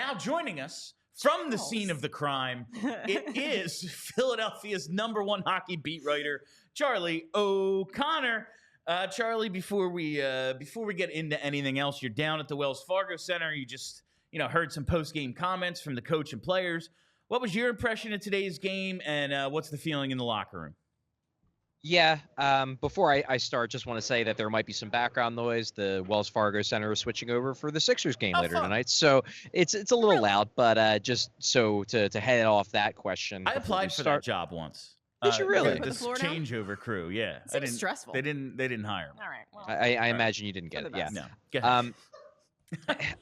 now joining us from the scene of the crime, it is Philadelphia's #1 hockey beat writer, Charlie O'Connor. Charlie, before we get into anything else, you're down at the Wells Fargo Center. You just heard some post-game comments from the coach and players. What was your impression of today's game, and what's the feeling in the locker room? Yeah, before I start, just want to say that there might be some background noise. The Wells Fargo Center is switching over for the Sixers game later tonight, so it's a little loud. But just so to head off that question, I applied for that job once. Did you really? This changeover crew, yeah. Seems stressful. They didn't hire me. All right. Well, I imagine you didn't get it. Yeah. No. Go ahead.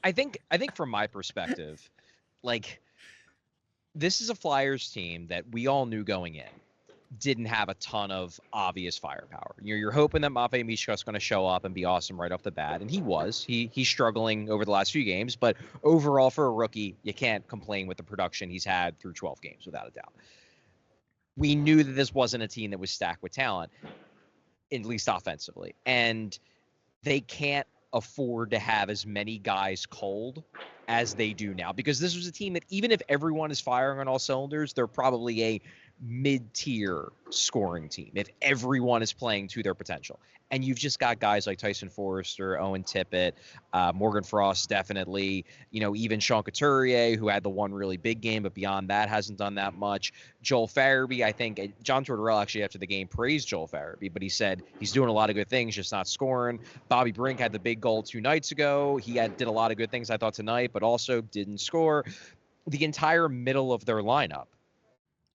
I think from my perspective, like, this is a Flyers team that we all knew going in didn't have a ton of obvious firepower. You're hoping that Michkov's going to show up and be awesome right off the bat, and he was. He's struggling over the last few games, but overall for a rookie, you can't complain with the production he's had through 12 games without a doubt. We knew that this wasn't a team that was stacked with talent, at least offensively, and they can't afford to have as many guys cold as they do now, because this was a team that, even if everyone is firing on all cylinders, they're probably a mid-tier scoring team if everyone is playing to their potential. And you've just got guys like Tyson Forrester, Owen Tippett, Morgan Frost, definitely, even Sean Couturier, who had the one really big game, but beyond that hasn't done that much. Joel Farabee, I think John Tortorella actually after the game praised Joel Farabee, but he said he's doing a lot of good things, just not scoring. Bobby Brink had the big goal 2 nights ago. He did a lot of good things, I thought, tonight, but also didn't score. The entire middle of their lineup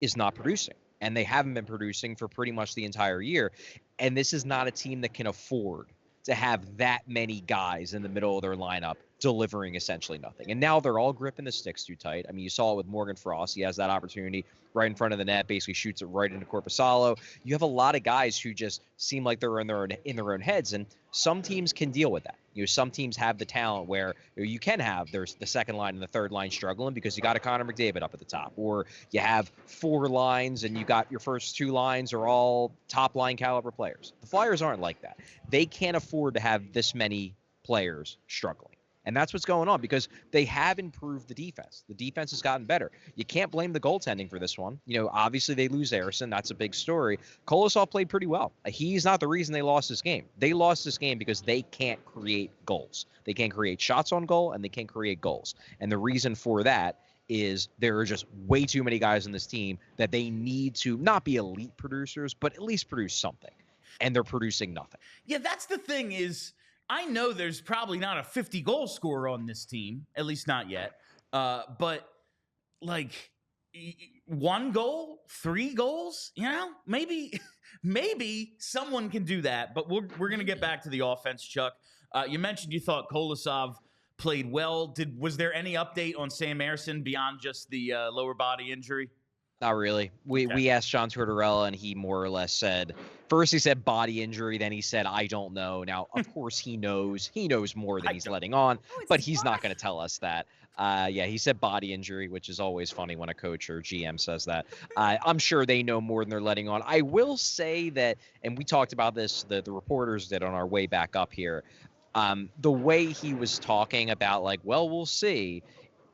is not producing, and they haven't been producing for pretty much the entire year. And this is not a team that can afford to have that many guys in the middle of their lineup delivering essentially nothing. And now they're all gripping the sticks too tight. I mean, you saw it with Morgan Frost. He has that opportunity right in front of the net, basically shoots it right into Korpisalo. You have a lot of guys who just seem like they're in their own heads, and some teams can deal with that. Some teams have the talent where you can have there's the second line and the third line struggling because you got a Connor McDavid up at the top, or you have 4 lines and you got your first 2 lines are all top line caliber players. The Flyers aren't like that. They can't afford to have this many players struggling. And that's what's going on, because they have improved the defense. The defense has gotten better. You can't blame the goaltending for this one. Obviously they lose Ersson. That's a big story. Kolosov played pretty well. He's not the reason they lost this game. They lost this game because they can't create goals. They can't create shots on goal, and they can't create goals. And the reason for that is there are just way too many guys on this team that they need to not be elite producers, but at least produce something. And they're producing nothing. Yeah, that's the thing is, I know there's probably not a 50-goal scorer on this team, at least not yet. But like 1 goal, 3 goals, maybe someone can do that. But we're going to get back to the offense, Chuck. You mentioned you thought Kolosov played well. Was there any update on Sam Ersson beyond just the lower body injury? Not really. We asked John Tortorella, and he more or less said, first he said body injury, then he said, I don't know. Now, of course, he knows more than he's letting on, but he's not going to tell us that. He said body injury, which is always funny when a coach or GM says that. I'm sure they know more than they're letting on. I will say that, and we talked about this, the reporters did on our way back up here, the way he was talking about, like, well, we'll see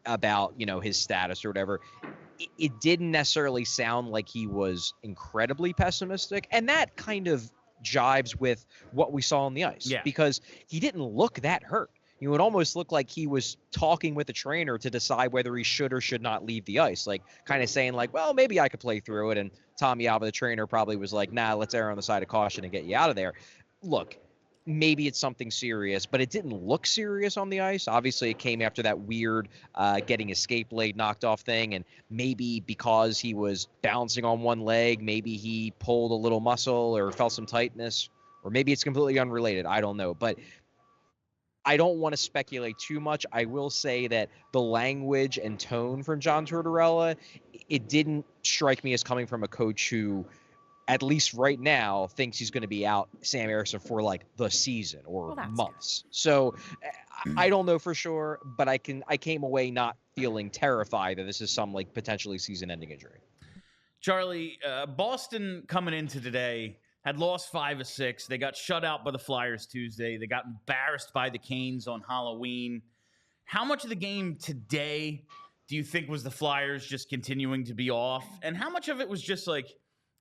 about, his status or whatever, it didn't necessarily sound like he was incredibly pessimistic. And that kind of jives with what we saw on the ice, because he didn't look that hurt. It almost looked like he was talking with the trainer to decide whether he should or should not leave the ice, like kind of saying like, well, maybe I could play through it. And Tommy Alva, the trainer, probably was like, nah, let's err on the side of caution and get you out of there. Look, maybe it's something serious, but it didn't look serious on the ice. Obviously, it came after that weird getting escape blade knocked off thing, and maybe because he was bouncing on one leg, maybe he pulled a little muscle or felt some tightness, or maybe it's completely unrelated. I don't know, but I don't want to speculate too much. I will say that the language and tone from John Tortorella, it didn't strike me as coming from a coach who, at least right now, thinks he's going to be out Sam Ersson for like the season or months. Good. So I don't know for sure, but I came away not feeling terrified that this is some like potentially season-ending injury. Charlie, Boston coming into today had lost 5 of 6. They got shut out by the Flyers Tuesday. They got embarrassed by the Canes on Halloween. how much of the game today do you think was the Flyers just continuing to be off? And how much of it was just like,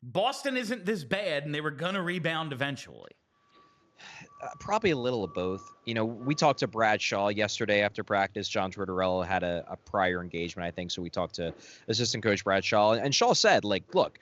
Boston isn't this bad and they were going to rebound eventually? Probably a little of both. We talked to Brad Shaw yesterday after practice. John Tortorella had a prior engagement, I think. So we talked to assistant coach Brad Shaw. And Shaw said, look,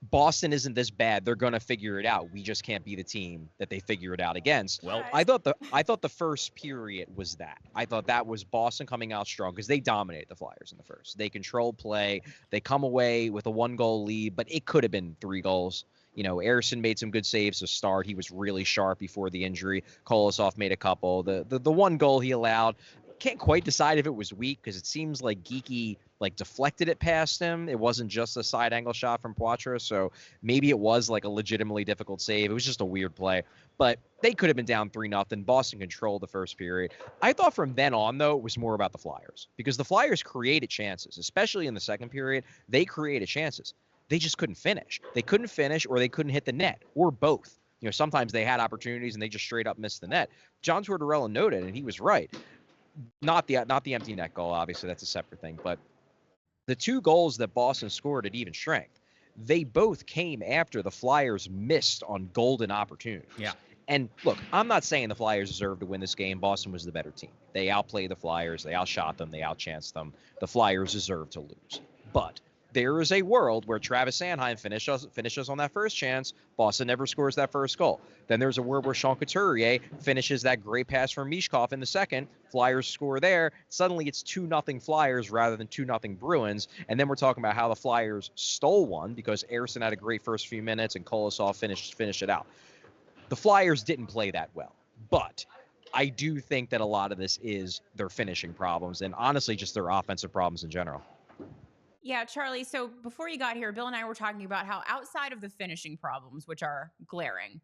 Boston isn't this bad. They're going to figure it out. We just can't be the team that they figure it out against. Well, I thought the first period was that. I thought that was Boston coming out strong because they dominated the Flyers in the first. They controlled play. They come away with a 1-goal lead, but it could have been 3 goals. Ersson made some good saves to start. He was really sharp before the injury. Kolosov made a couple. The 1 goal he allowed, can't quite decide if it was weak because it seems like Geekie deflected it past him. It wasn't just a side angle shot from Poitras, so maybe it was a legitimately difficult save. It was just a weird play. But they could have been down 3-0. Boston controlled the first period. I thought from then on, though, it was more about the Flyers because the Flyers created chances, especially in the second period. They created chances. They just couldn't finish. They couldn't finish or they couldn't hit the net or both. Sometimes they had opportunities and they just straight up missed the net. John Tortorella noted, and he was right. Not the empty net goal, obviously, that's a separate thing. But the 2 goals that Boston scored at even strength, they both came after the Flyers missed on golden opportunities. Yeah. And look, I'm not saying the Flyers deserved to win this game. Boston was the better team. They outplayed the Flyers. They outshot them. They outchanced them. The Flyers deserved to lose. But there is a world where Travis Sanheim finishes on that first chance. Boston never scores that first goal. Then there's a world where Sean Couturier finishes that great pass from Michkov in the second. Flyers score there. Suddenly it's 2-0 Flyers rather than 2-0 Bruins. And then we're talking about how the Flyers stole one because Ersson had a great first few minutes and Kolosov finished it out. The Flyers didn't play that well. But I do think that a lot of this is their finishing problems and honestly just their offensive problems in general. Yeah, Charlie, so before you got here, Bill and I were talking about how outside of the finishing problems, which are glaring,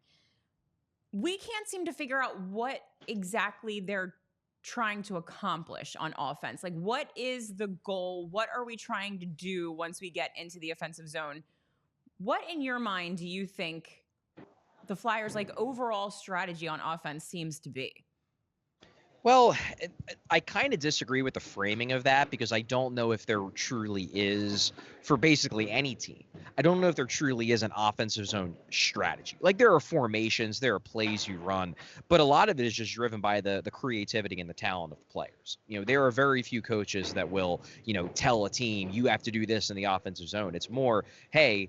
we can't seem to figure out what exactly they're trying to accomplish on offense. What is the goal? What are we trying to do once we get into the offensive zone? What, in your mind, do you think the Flyers' overall strategy on offense seems to be? Well, I kind of disagree with the framing of that because I don't know if there truly is, for basically any team, I don't know if there truly is an offensive zone strategy. There are formations, there are plays you run, but a lot of it is just driven by the creativity and the talent of the players. There are very few coaches that will, tell a team, you have to do this in the offensive zone. It's more, hey,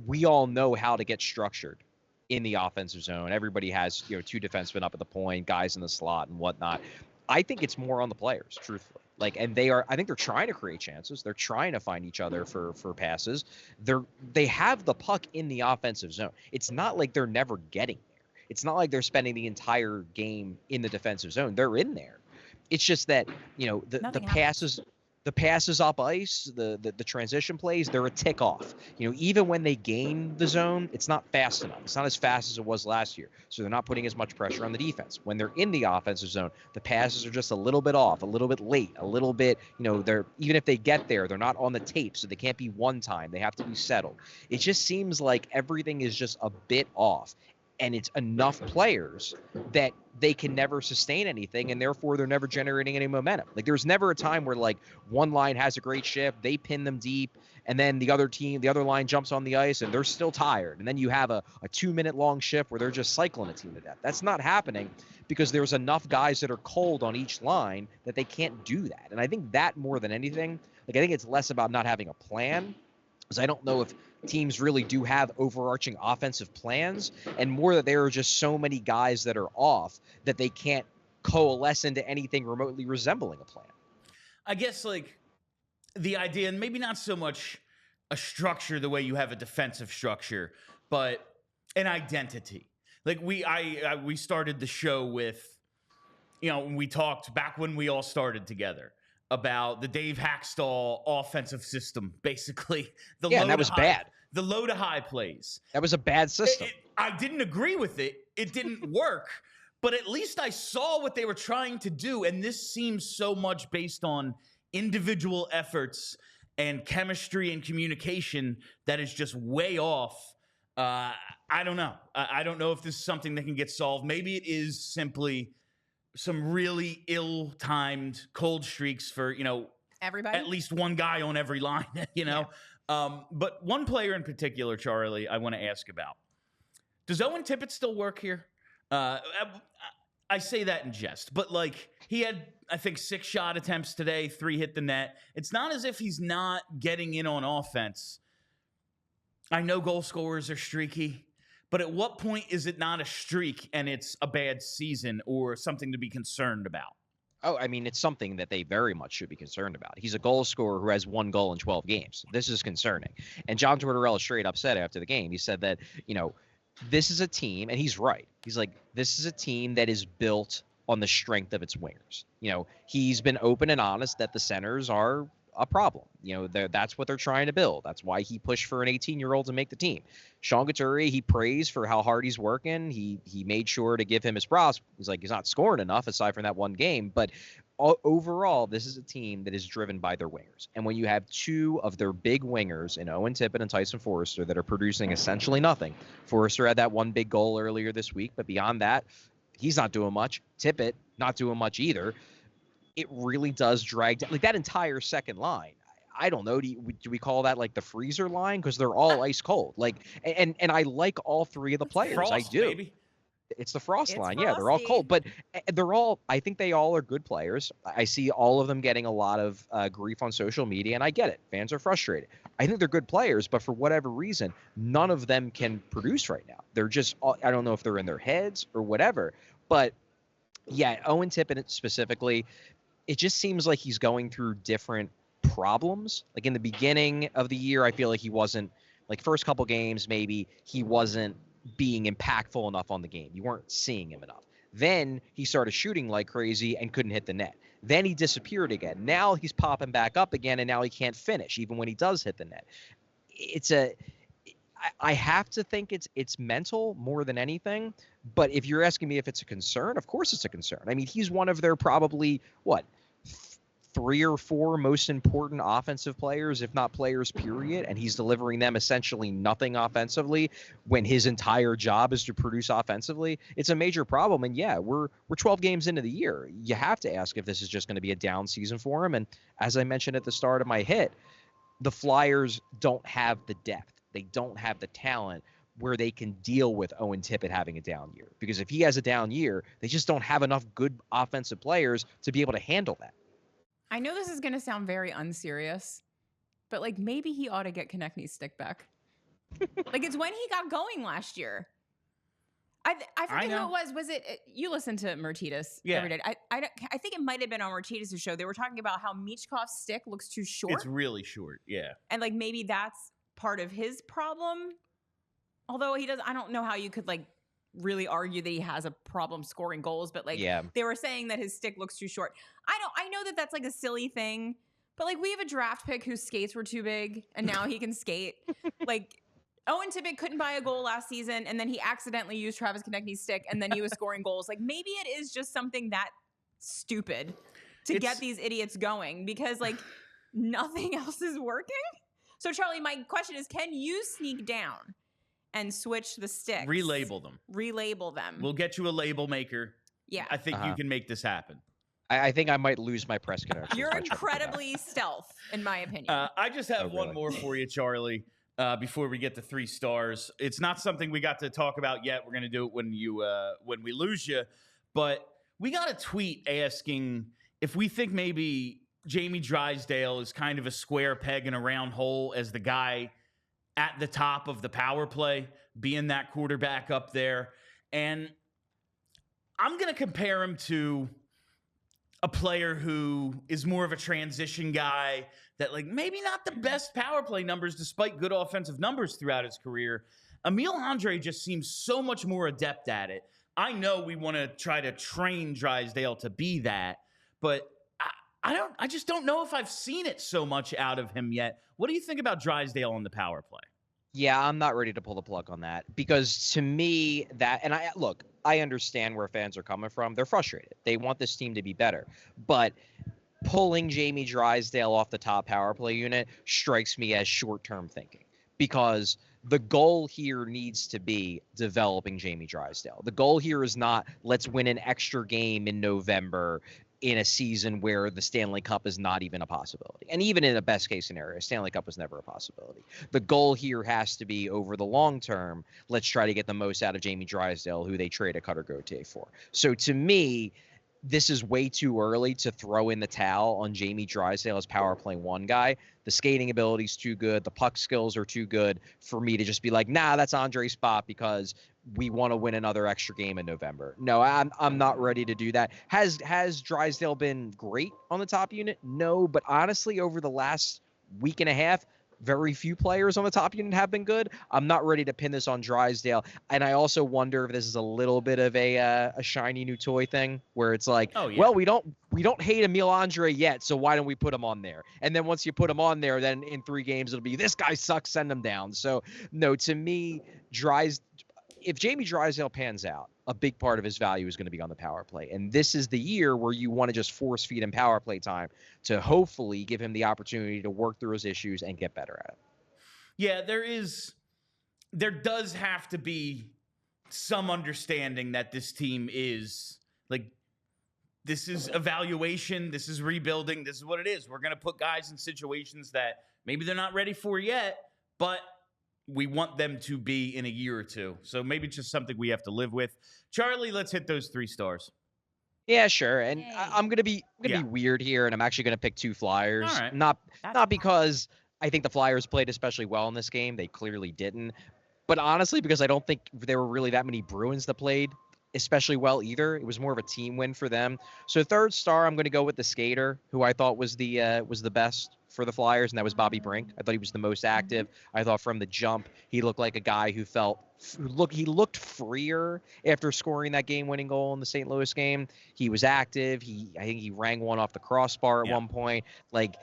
we all know how to get structured in the offensive zone. Everybody has, 2 defensemen up at the point, guys in the slot and whatnot. I think it's more on the players, truthfully. And I think they're trying to create chances. They're trying to find each other for passes. They have the puck in the offensive zone. It's not like they're never getting there. It's not like they're spending the entire game in the defensive zone. They're in there. It's just that, the passes up ice, the transition plays, they're a tick off. Even when they gain the zone, it's not fast enough. It's not as fast as it was last year. So they're not putting as much pressure on the defense. When they're in the offensive zone, the passes are just a little bit off, a little bit late, a little bit, they're even if they get there, they're not on the tape, so they can't be one time. They have to be settled. It just seems like everything is just a bit off. And it's enough players that they can never sustain anything, and therefore they're never generating any momentum. There's never a time where one line has a great shift, they pin them deep, and then the other line jumps on the ice and they're still tired. And then you have a 2-minute long shift where they're just cycling a team to death. That's not happening because there's enough guys that are cold on each line that they can't do that. And I think that more than anything, I think it's less about not having a plan, because I don't know if teams really do have overarching offensive plans, and more that there are just so many guys that are off that they can't coalesce into anything remotely resembling a plan. I guess the idea, and maybe not so much a structure the way you have a defensive structure, but an identity. We started the show with, we talked back when we all started together about the Dave Hackstall offensive system, basically. And that was bad. The low to high plays. That was a bad system. I didn't agree with it. It didn't work. But at least I saw what they were trying to do. And this seems so much based on individual efforts and chemistry and communication that is just way off. I don't know. I don't know if this is something that can get solved. Maybe it is simply some really ill-timed cold streaks for, Everybody. at least one guy on every line, But one player in particular, Charlie, I want to ask about. Does Owen Tippett still work here? I say that in jest, but he had, I think, 6 shot attempts today, 3 hit the net. It's not as if he's not getting in on offense. I know goal scorers are streaky, but at what point is it not a streak and it's a bad season or something to be concerned about? Oh, I mean, it's something that they very much should be concerned about. He's a goal scorer who has 1 goal in 12 games. This is concerning. And John Tortorella straight up said after the game, he said that, this is a team, and he's right. He's like, this is a team that is built on the strength of its wingers. He's been open and honest that the centers are a problem. That's what they're trying to build. That's why he pushed for an 18-year-old to make the team. Sean Couturier, he praised for how hard he's working. He made sure to give him his props. He's like, he's not scoring enough aside from that one game, but overall, this is a team that is driven by their wingers. And when you have 2 of their big wingers in Owen Tippett and Tyson Forrester that are producing essentially nothing. Forrester had that 1 big goal earlier this week, but beyond that, he's not doing much. Tippett not doing much either. It really does drag down that entire second line. I don't know. Do we call that the freezer line? Because they're all ice cold. And I like all 3 of the players. Frost, I do. baby. It's the frost line. Frosty. Yeah, they're all cold, but I think they all are good players. I see all of them getting a lot of grief on social media, and I get it. Fans are frustrated. I think they're good players, but for whatever reason, none of them can produce right now. They're just, I don't know if they're in their heads or whatever, but yeah, Owen Tippett specifically, it just seems like he's going through different problems. In the beginning of the year, I feel like he wasn't, first couple games, maybe he wasn't being impactful enough on the game. You weren't seeing him enough. Then he started shooting like crazy and couldn't hit the net. Then he disappeared again. Now he's popping back up again, and now he can't finish, even when he does hit the net. I have to think it's mental more than anything. But if you're asking me if it's a concern, of course it's a concern. I mean, he's one of their probably, 3 or 4 most important offensive players, if not players, period. And he's delivering them essentially nothing offensively when his entire job is to produce offensively. It's a major problem. And yeah, we're 12 games into the year. You have to ask if this is just going to be a down season for him. And as I mentioned at the start of my hit, the Flyers don't have the depth. They don't have the talent where they can deal with Owen Tippett having a down year. Because if he has a down year, they just don't have enough good offensive players to be able to handle that. I know this is going to sound very unserious, but maybe he ought to get Konechny's stick back. It's when he got going last year. I forget who it was. Was it you listened to Martitas every day? I think it might have been on Martitas' show. They were talking about how Michkov's stick looks too short. It's really short, yeah. And maybe that's part of his problem. Although he does, I don't know how you could really argue that he has a problem scoring goals, but they were saying that his stick looks too short. I know that that's a silly thing, but we have a draft pick whose skates were too big and now he can skate. Owen Tippett couldn't buy a goal last season, and then he accidentally used Travis Konechny's stick, and then he was scoring goals. Maybe it is just something that stupid to get these idiots going because nothing else is working. So Charlie, my question is, can you sneak down and switch the sticks? Relabel them. We'll get you a label maker. Yeah. I think you can make this happen. I think I might lose my press connection. You're incredibly steath, in my opinion. I just have one more for you, Charlie, before we get to 3 stars. It's not something we got to talk about yet. We're going to do it when we lose you. But we got a tweet asking if we think maybe Jamie Drysdale is kind of a square peg in a round hole as the guy at the top of the power play, being that quarterback up there. And I'm going to compare him to a player who is more of a transition guy that maybe not the best power play numbers despite good offensive numbers throughout his career. Emil Andre just seems so much more adept at it. I know we want to try to train Drysdale to be that, but I just don't know if I've seen it so much out of him yet. What do you think about Drysdale on the power play? Yeah, I'm not ready to pull the plug on that because to me I understand where fans are coming from. They're frustrated. They want this team to be better, but pulling Jamie Drysdale off the top power play unit strikes me as short-term thinking because the goal here needs to be developing Jamie Drysdale. The goal here is not let's win an extra game in November in a season where the Stanley Cup is not even a possibility. And even in a best case scenario, Stanley Cup was never a possibility. The goal here has to be over the long term, let's try to get the most out of Jamie Drysdale, who they trade a Cutter Gauthier for. So to me, this is way too early to throw in the towel on Jamie Drysdale as power play one guy. The skating ability is too good. The puck skills are too good for me to just be like, nah, that's Andre's spot because we want to win another extra game in November. No, I'm not ready to do that. Has Drysdale been great on the top unit? No, but honestly, over the last week and a half, very few players on the top unit have been good. I'm not ready to pin this on Drysdale. And I also wonder if this is a little bit of a shiny new toy thing where it's like, well, we don't hate Emil Andre yet, so why don't we put him on there? And then once you put him on there, then in 3 games, it'll be this guy sucks, send him down. So no, to me, if Jamie Drysdale pans out, a big part of his value is going to be on the power play. And this is the year where you want to just force feed him power play time to hopefully give him the opportunity to work through his issues and get better at it. Yeah, there does have to be some understanding that this team is like, this is evaluation, this is rebuilding, this is what it is. We're going to put guys in situations that maybe they're not ready for yet, but we want them to be in a year or two. So maybe it's just something we have to live with. Charlie, let's hit those 3 stars. Yeah, sure. And I'm gonna be weird here, and I'm actually gonna pick 2 Flyers. All right. Not because I think the Flyers played especially well in this game. They clearly didn't. But honestly, because I don't think there were really that many Bruins that played especially well either. It was more of a team win for them. So 3rd star, I'm going to go with the skater, who I thought was the best for the Flyers, and that was Bobby Brink. I thought he was the most active. I thought from the jump, he looked like a guy who looked freer after scoring that game-winning goal in the St. Louis game. He was active. I think he rang one off the crossbar at one point. Like,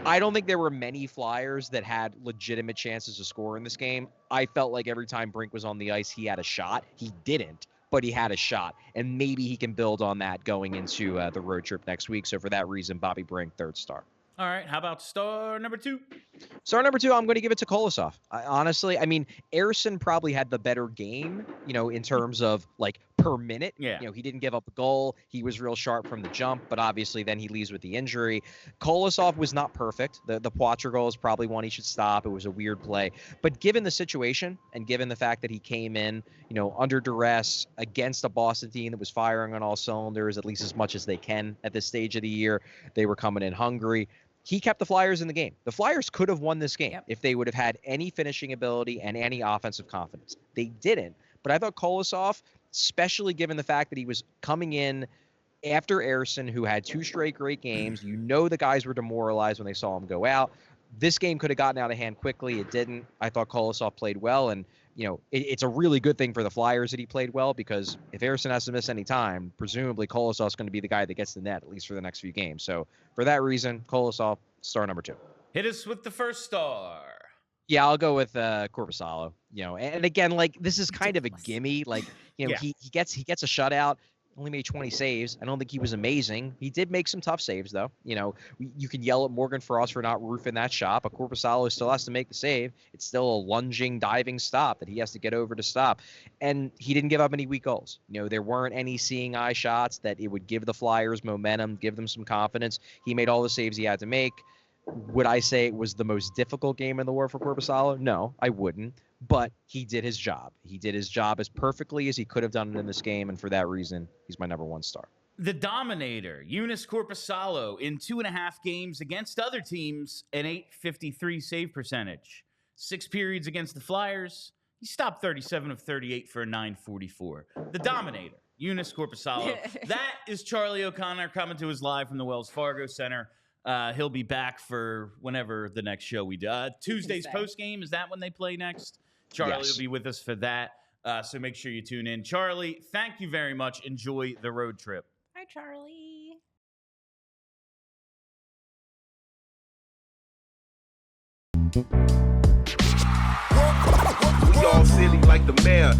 I don't think there were many Flyers that had legitimate chances to score in this game. I felt like every time Brink was on the ice, he had a shot. He didn't, but he had a shot. And maybe he can build on that going into the road trip next week. So for that reason, Bobby Brink, 3rd star. All right. How about star number 2? Star number 2, I'm going to give it to Kolosov. Honestly, I mean, Ersson probably had the better game, in terms of like per minute. Yeah. He didn't give up a goal. He was real sharp from the jump, but obviously then he leaves with the injury. Kolosov was not perfect. The Poitras goal is probably one he should stop. It was a weird play. But given the situation and given the fact that he came in, under duress against a Boston team that was firing on all cylinders, at least as much as they can at this stage of the year, they were coming in hungry. He kept the Flyers in the game. The Flyers could have won this game if they would have had any finishing ability and any offensive confidence. They didn't. But I thought Kolosov, especially given the fact that he was coming in after Ersson, who had 2 straight great games, the guys were demoralized when they saw him go out. This game could have gotten out of hand quickly. It didn't. I thought Kolosov played well, and it's a really good thing for the Flyers that he played well, because if Ersson has to miss any time, presumably Kolosov's going to be the guy that gets the net, at least for the next few games. So for that reason, Kolosov, star number 2. Hit us with the 1st star. Yeah, I'll go with Korpisalo. And again, like, this is kind of a gimme. Like, he gets a shutout. Only made 20 saves. I don't think he was amazing. He did make some tough saves, though. You can yell at Morgan Frost for not roofing that shot, but Korpisalo still has to make the save. It's still a lunging, diving stop that he has to get over to stop. And he didn't give up any weak goals. There weren't any seeing eye shots that it would give the Flyers momentum, give them some confidence. He made all the saves he had to make. Would I say it was the most difficult game in the world for Korpisalo? No, I wouldn't. But he did his job. He did his job as perfectly as he could have done it in this game, and for that reason, he's my number 1 star. The Dominator, Joonas Korpisalo, in 2.5 games against other teams, an .853 save percentage. 6 periods against the Flyers, he stopped 37 of 38 for a .944. The Dominator, Joonas Korpisalo. That is Charlie O'Connor coming to us live from the Wells Fargo Center. He'll be back for whenever the next show we do. Tuesday's postgame, is that when they play next? Charlie will be with us for that, so make sure you tune in. Charlie, thank you very much. Enjoy the road trip. Hi, Charlie. We all silly like the mayor.